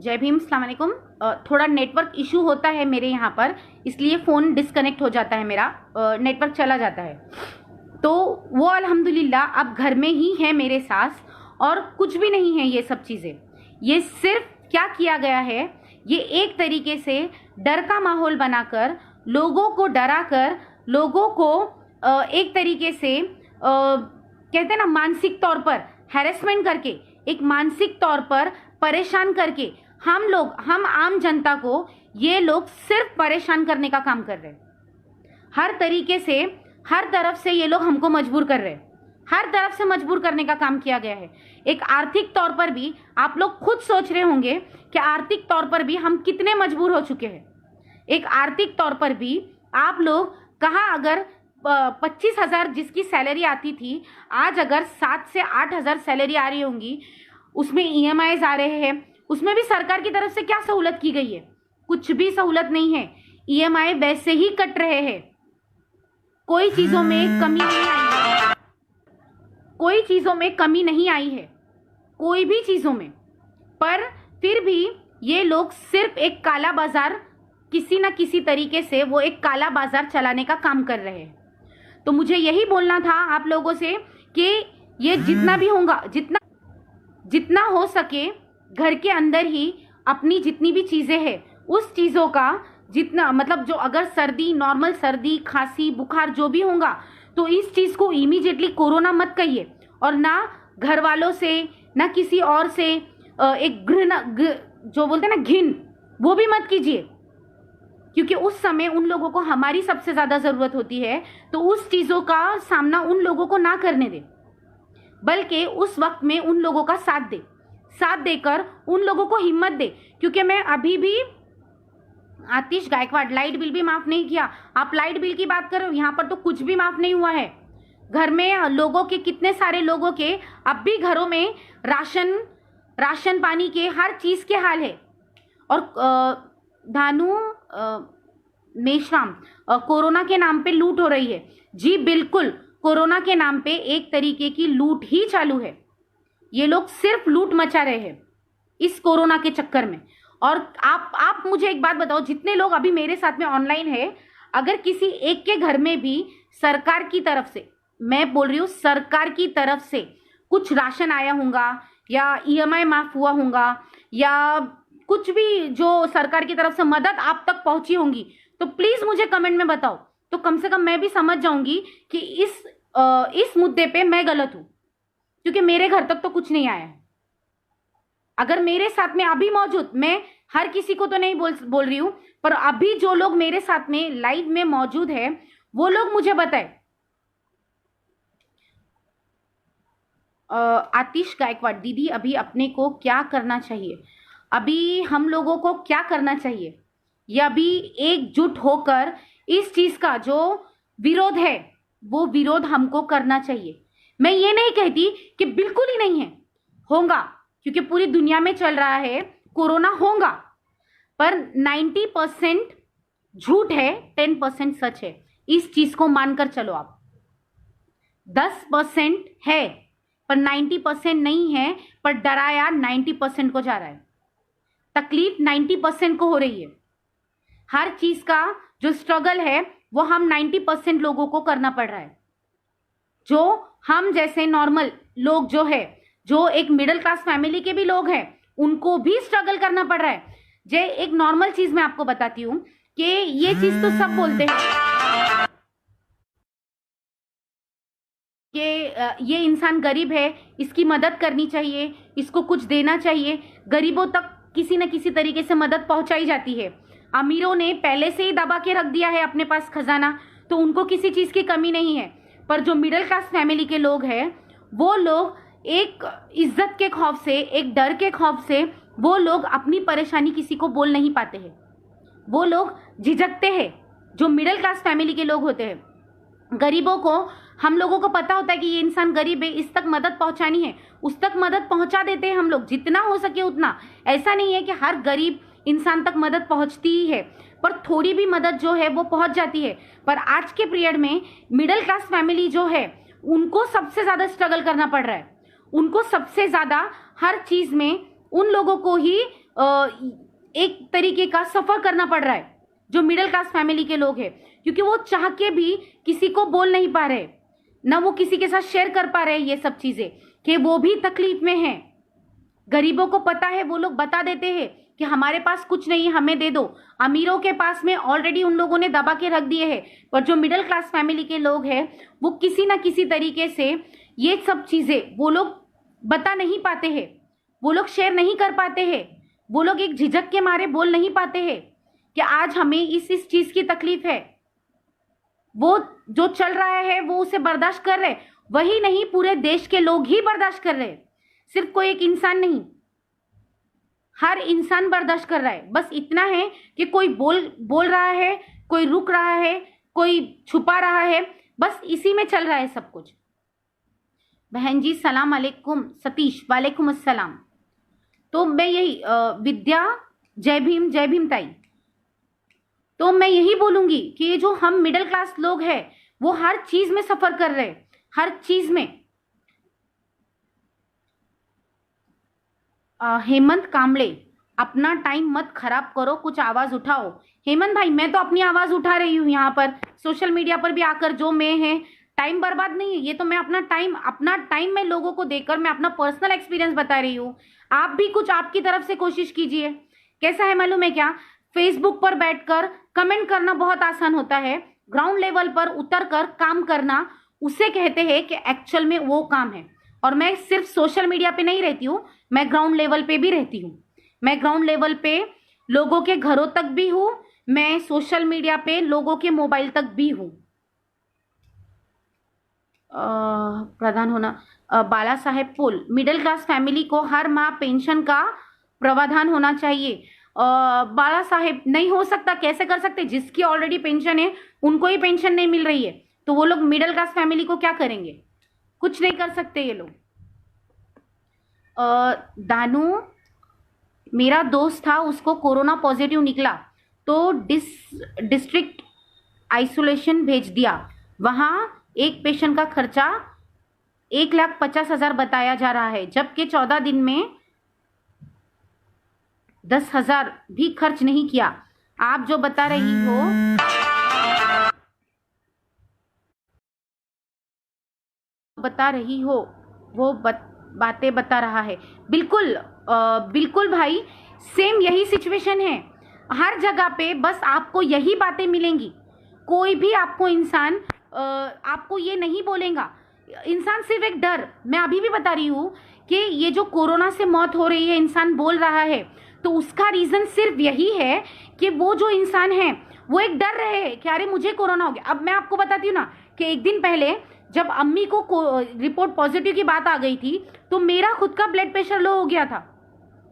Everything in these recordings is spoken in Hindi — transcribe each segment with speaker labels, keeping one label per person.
Speaker 1: जय भीम, अस्सलाम वालेकुम। थोड़ा नेटवर्क इशू होता है मेरे यहाँ पर, इसलिए फ़ोन डिस्कनेक्ट हो जाता है, मेरा नेटवर्क चला जाता है। तो वो अल्हम्दुलिल्लाह अब घर में ही है मेरे सास, और कुछ भी नहीं है ये सब चीज़ें। ये सिर्फ क्या किया गया है, ये एक तरीके से डर का माहौल बनाकर, लोगों को डरा कर, लोगों को एक तरीके से कहते हैं ना, मानसिक तौर पर हैरेसमेंट करके, एक मानसिक तौर पर परेशान करके हम आम जनता को ये लोग सिर्फ परेशान करने का काम कर रहे हैं। हर तरीके से, हर तरफ से ये लोग हमको मजबूर कर रहे हैं। हर तरफ से मजबूर करने का काम किया गया है। एक आर्थिक तौर पर भी आप लोग खुद सोच रहे होंगे कि आर्थिक तौर पर भी हम कितने मजबूर हो चुके हैं। एक आर्थिक तौर पर भी आप लोग कहाँ, अगर 25,000 जिसकी सैलरी आती थी, आज अगर 7 से 8,000 सैलरी आ रही होंगी, उसमें EMIs आ रहे हैं, उसमें भी सरकार की तरफ से क्या सहूलत की गई है? कुछ भी सहूलत नहीं है। EMI वैसे ही कट रहे हैं। कोई चीजों में कमी नहीं आई है, कोई चीजों में कमी नहीं आई है, कोई भी चीजों में। पर फिर भी ये लोग सिर्फ एक काला बाजार, किसी ना किसी तरीके से वो एक काला बाजार चलाने का काम कर रहे हैं। तो मुझे यही बोलना था आप लोगों से कि ये जितना भी होगा, जितना हो सके घर के अंदर ही अपनी जितनी भी चीज़ें हैं, उस चीज़ों का जितना, मतलब जो अगर सर्दी, नॉर्मल सर्दी, खांसी, बुखार जो भी होगा, तो इस चीज़ को इमीडिएटली कोरोना मत कहिए, और ना घर वालों से, ना किसी और से एक घृणा, जो बोलते हैं ना, घिन, वो भी मत कीजिए, क्योंकि उस समय उन लोगों को हमारी सबसे ज़्यादा ज़रूरत होती है। तो उस चीज़ों का सामना उन लोगों को ना करने दे, बल्कि उस वक्त में उन लोगों का साथ देकर उन लोगों को हिम्मत दे। क्योंकि मैं अभी भी, आतिश गायकवाड़, लाइट बिल भी माफ़ नहीं किया। आप लाइट बिल की बात करो, यहाँ पर तो कुछ भी माफ़ नहीं हुआ है। घर में लोगों के, कितने सारे लोगों के अब भी घरों में राशन पानी के, हर चीज़ के हाल है। और धानु मेश्राम, कोरोना के नाम पे लूट हो रही है। जी बिल्कुल, कोरोना के नाम पे एक तरीके की लूट ही चालू है। ये लोग सिर्फ लूट मचा रहे हैं इस कोरोना के चक्कर में। और आप मुझे एक बात बताओ, जितने लोग अभी मेरे साथ में ऑनलाइन है, अगर किसी एक के घर में भी सरकार की तरफ से, मैं बोल रही हूँ सरकार की तरफ से, कुछ राशन आया होगा, या EMI माफ हुआ होगा, या कुछ भी जो सरकार की तरफ से मदद आप तक पहुंची होंगी, तो प्लीज मुझे कमेंट में बताओ, तो कम से कम मैं भी समझ जाऊंगी कि इस मुद्दे पे मैं गलत हूं, क्योंकि मेरे घर तक तो कुछ नहीं आया है। अगर मेरे साथ में अभी मौजूद, मैं हर किसी को तो नहीं बोल रही हूं, पर अभी जो लोग मेरे साथ में लाइव में मौजूद है, वो लोग मुझे बताए। आतिश गायकवाड़ दीदी, अभी अपने को क्या करना चाहिए? अभी हम लोगों को क्या करना चाहिए? या अभी एकजुट होकर इस चीज का जो विरोध है, वो विरोध हमको करना चाहिए। मैं ये नहीं कहती कि बिल्कुल ही नहीं है, होगा, क्योंकि पूरी दुनिया में चल रहा है, कोरोना होगा, पर 90% झूठ है, 10% सच है। इस चीज को मानकर चलो आप। 10% है पर 90% नहीं है, पर डराया 90% को जा रहा है। तकलीफ 90% को हो रही है। हर चीज का जो स्ट्रगल है, वो हम 90% लोगों को करना पड़ रहा है। जो हम जैसे नॉर्मल लोग जो है, जो एक मिडिल क्लास फैमिली के भी लोग हैं, उनको भी स्ट्रगल करना पड़ रहा है। जे एक नॉर्मल चीज मैं आपको बताती हूँ कि ये चीज तो सब बोलते हैं कि ये इंसान गरीब है, इसकी मदद करनी चाहिए, इसको कुछ देना चाहिए। गरीबों तक किसी न किसी तरीके से मदद पहुंचाई जाती है। अमीरों ने पहले से ही दबा के रख दिया है अपने पास खजाना, तो उनको किसी चीज की कमी नहीं है। पर जो मिडिल क्लास फैमिली के लोग हैं, वो लोग एक इज्जत के खौफ से, एक डर के खौफ से, वो लोग अपनी परेशानी किसी को बोल नहीं पाते हैं। वो लोग झिझकते हैं। जो मिडिल क्लास फैमिली के लोग होते हैं, गरीबों को, हम लोगों को पता होता है कि ये इंसान गरीब है, इस तक मदद पहुंचानी है, उस तक मदद पहुंचा देते हैं हम लोग, जितना हो सके उतना। ऐसा नहीं है कि हर गरीब इंसान तक मदद पहुंचती ही है, पर थोड़ी भी मदद जो है वो पहुंच जाती है। पर आज के पीरियड में मिडिल क्लास फैमिली जो है, उनको सबसे ज्यादा स्ट्रगल करना पड़ रहा है। उनको सबसे ज्यादा हर चीज में उन लोगों को ही एक तरीके का सफर करना पड़ रहा है जो मिडिल क्लास फैमिली के लोग हैं, क्योंकि वो चाह के भी किसी को बोल नहीं पा रहे, ना वो किसी के साथ शेयर कर पा रहे ये सब चीजें, कि वो भी तकलीफ में हैं। गरीबों को पता है, वो लोग बता देते हैं कि हमारे पास कुछ नहीं है, हमें दे दो। अमीरों के पास में ऑलरेडी उन लोगों ने दबा के रख दिए हैं, पर जो मिडिल क्लास फैमिली के लोग हैं वो किसी ना किसी तरीके से ये सब चीजें वो लोग बता नहीं पाते हैं, वो लोग शेयर नहीं कर पाते हैं, वो लोग एक झिझक के मारे बोल नहीं पाते हैं कि आज हमें इस चीज की तकलीफ है। वो जो चल रहा है वो उसे बर्दाश्त कर रहे, वही नहीं पूरे देश के लोग ही बर्दाश्त कर रहे, सिर्फ कोई एक इंसान नहीं, हर इंसान बर्दाश्त कर रहा है। बस इतना है कि कोई बोल रहा है, कोई रुक रहा है, कोई छुपा रहा है, बस इसी में चल रहा है सब कुछ। बहन जी सलाम अलैकुम। सतीश वालेकुम अस्सलाम। तो मैं यही विद्या जय भीम ताई। तो मैं यही बोलूंगी कि ये जो हम मिडिल क्लास लोग हैं वो हर चीज में सफर कर रहे हैं, हर चीज में। हेमंत कामले, अपना टाइम मत खराब करो, कुछ आवाज उठाओ। हेमंत भाई मैं तो अपनी आवाज उठा रही हूँ यहाँ पर सोशल मीडिया पर भी आकर, जो मैं है टाइम बर्बाद नहीं है, ये तो मैं अपना टाइम मैं लोगों को देकर मैं अपना पर्सनल एक्सपीरियंस बता रही हूँ। आप भी कुछ आपकी तरफ से कोशिश कीजिए। कैसा है मालूम है क्या, फेसबुक पर बैठकर कमेंट करना बहुत आसान होता है, ग्राउंड लेवल पर उतरकर काम करना उसे कहते हैं कि एक्चुअल में वो काम है। और मैं सिर्फ सोशल मीडिया पे नहीं रहती हूँ, मैं ग्राउंड लेवल पे भी रहती हूँ। मैं ग्राउंड लेवल पे लोगों के घरों तक भी हूँ, मैं सोशल मीडिया पे लोगों के मोबाइल तक भी हूँ। प्रधान होना बाला साहेब पुल, मिडिल क्लास फैमिली को हर माह पेंशन का प्रावधान होना चाहिए। बाला साहेब नहीं हो सकता, कैसे कर सकते, जिसकी ऑलरेडी पेंशन है उनको ही पेंशन नहीं मिल रही है, तो वो लोग मिडिल क्लास फैमिली को क्या करेंगे, कुछ नहीं कर सकते ये लोग। दानू, मेरा दोस्त था उसको कोरोना पॉजिटिव निकला तो डिस्ट्रिक्ट आइसोलेशन भेज दिया, वहां एक पेशेंट का खर्चा 1,50,000 बताया जा रहा है, जबकि 14 दिन में 10,000 भी खर्च नहीं किया। आप जो बता रही हो वो बातें बता रहा है। बिल्कुल बिल्कुल भाई, सेम यही सिचुएशन है हर जगह पे, बस आपको यही बातें मिलेंगी। कोई भी आपको इंसान आपको ये नहीं बोलेगा, इंसान सिर्फ एक डर, मैं अभी भी बता रही हूँ कि ये जो कोरोना से मौत हो रही है, इंसान बोल रहा है, तो उसका रीजन सिर्फ यही है कि वो जो इंसान है वो एक डर रहे कि अरे मुझे कोरोना हो गया। अब मैं आपको बताती हूँ ना कि एक दिन पहले जब अम्मी को रिपोर्ट पॉजिटिव की बात आ गई थी तो मेरा खुद का ब्लड प्रेशर लो हो गया था।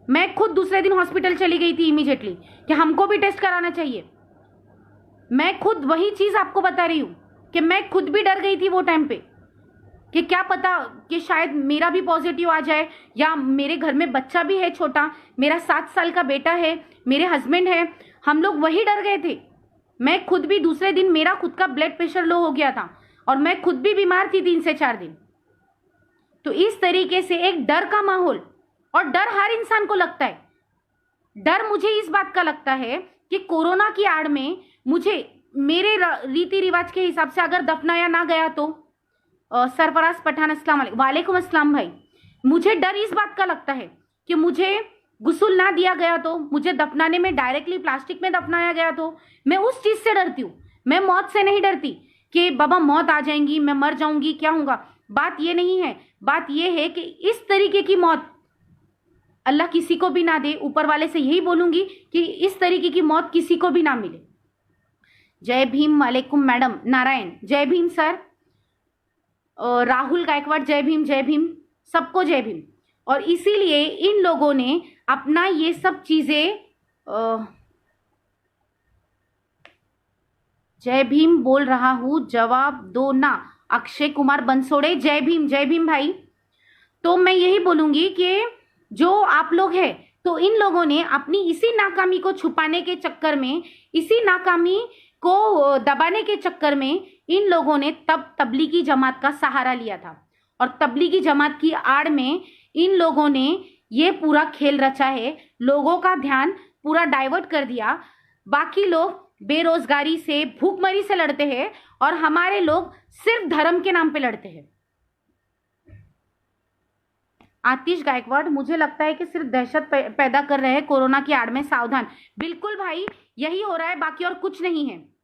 Speaker 1: मैं खुद दूसरे दिन हॉस्पिटल चली गई थी इमीडिएटली कि हमको भी टेस्ट कराना चाहिए। मैं खुद वही चीज आपको बता रही हूँ कि मैं खुद भी डर गई थी वो टाइम पे कि क्या पता कि शायद मेरा भी पॉजिटिव आ जाए, या मेरे घर में बच्चा भी है छोटा, मेरा 7 साल का बेटा है, मेरे हस्बैंड है, हम लोग वही डर गए थे। मैं खुद भी दूसरे दिन मेरा खुद का ब्लड प्रेशर लो हो गया था और मैं खुद भी बीमार थी 3 से 4 दिन। तो इस तरीके से एक डर का माहौल, और डर हर इंसान को लगता है। डर मुझे इस बात का लगता है कि कोरोना की आड़ में मुझे मेरे रीति रिवाज के हिसाब से अगर दफनाया ना गया तो सरफराज पठान अस्सलाम वालेकुम अस्सलाम भाई, मुझे डर इस बात का लगता है कि मुझे गुस्ल ना दिया गया तो, मुझे दफनाने में डायरेक्टली प्लास्टिक में दफनाया गया तो, मैं उस चीज से डरती हूँ। मैं मौत से नहीं डरती कि बाबा मौत आ जाएंगी, मैं मर जाऊंगी, क्या होगा। बात ये नहीं है, बात ये है कि इस तरीके की मौत अल्लाह किसी को भी ना दे। ऊपर वाले से यही बोलूंगी कि इस तरीके की मौत किसी को भी ना मिले। जय भीम वालेकुम मैडम। नारायण जय भीम सर। राहुल गायकवाड़ जय भीम, सबको जय भीम। और इसीलिए इन लोगों ने अपना ये सब चीजें जय भीम बोल रहा हूं, जवाब दो ना। अक्षय कुमार बंसोड़े जय भीम भाई। तो मैं यही बोलूंगी कि जो आप लोग हैं, तो इन लोगों ने अपनी इसी नाकामी को छुपाने के चक्कर में, इसी नाकामी को दबाने के चक्कर में इन लोगों ने तब तबलीगी जमात का सहारा लिया था, और तबलीगी जमात की आड़ में इन लोगों ने ये पूरा खेल रचा है, लोगों का ध्यान पूरा डाइवर्ट कर दिया। बाकी लोग बेरोजगारी से, भूखमरी से लड़ते हैं और हमारे लोग सिर्फ धर्म के नाम पे लड़ते हैं। आतिश गायकवाड़, मुझे लगता है कि सिर्फ दहशत पैदा कर रहे हैं, कोरोना की आड़ में सावधान। बिल्कुल भाई, यही हो रहा है, बाकी और कुछ नहीं है।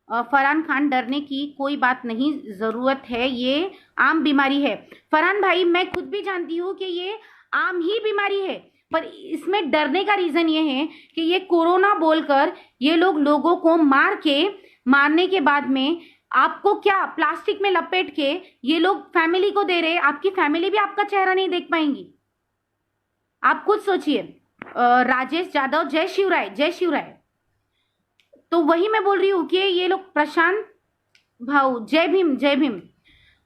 Speaker 1: फरहान खान, डरने की कोई बात नहीं, जरूरत है, ये आम बीमारी है। फरहान भाई, मैं खुद भी जानती हूँ कि ये आम ही बीमारी है, पर इसमें डरने का रीजन ये है कि ये कोरोना बोलकर ये लोग लोगों को मारने के बाद में आपको क्या प्लास्टिक में लपेट के ये लोग फैमिली को दे रहे हैं। आपकी फैमिली भी आपका चेहरा नहीं देख पाएंगी। आप खुद सोचिए। राजेश यादव, जय शिवराय, जय शिवराय। तो वही मैं बोल रही हूं कि ये लोग, प्रशांत भाऊ, जय भीम, जय भीम।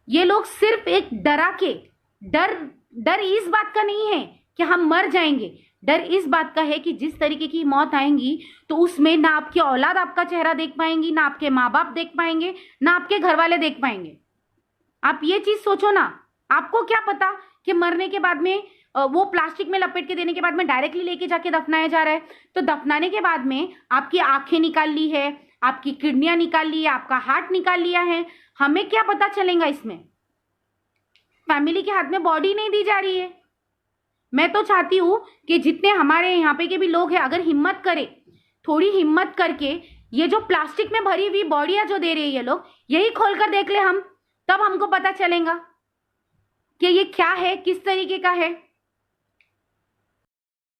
Speaker 1: ये लोग सिर्फ एक डर इस बात का नहीं है कि हम मर जाएंगे, डर इस बात का है कि जिस तरीके की मौत आएंगी तो उसमें ना आपकी औलाद आपका चेहरा देख पाएंगी, ना आपके माँ बाप देख पाएंगे, ना आपके घर वाले देख पाएंगे। आप ये चीज सोचो ना। आपको क्या पता कि मरने के बाद में वो प्लास्टिक में लपेट के देने के बाद में डायरेक्टली लेके जाके दफनाया जा रहा है, तो दफनाने के बाद में आपकी आंखें निकाल ली है, आपकी किडनियां निकाल ली है, आपका हार्ट निकाल लिया है, हमें क्या पता चलेगा इसमें। फैमिली के हाथ में बॉडी नहीं दी जा रही है। मैं तो चाहती हूं कि जितने हमारे यहाँ पे के भी लोग हैं, अगर हिम्मत करे, थोड़ी हिम्मत करके ये जो प्लास्टिक में भरी हुई बॉडियां जो दे रहे हैं ये लोग, यही खोलकर देख ले हम, तब हमको पता चलेगा कि ये क्या है, किस तरीके का है।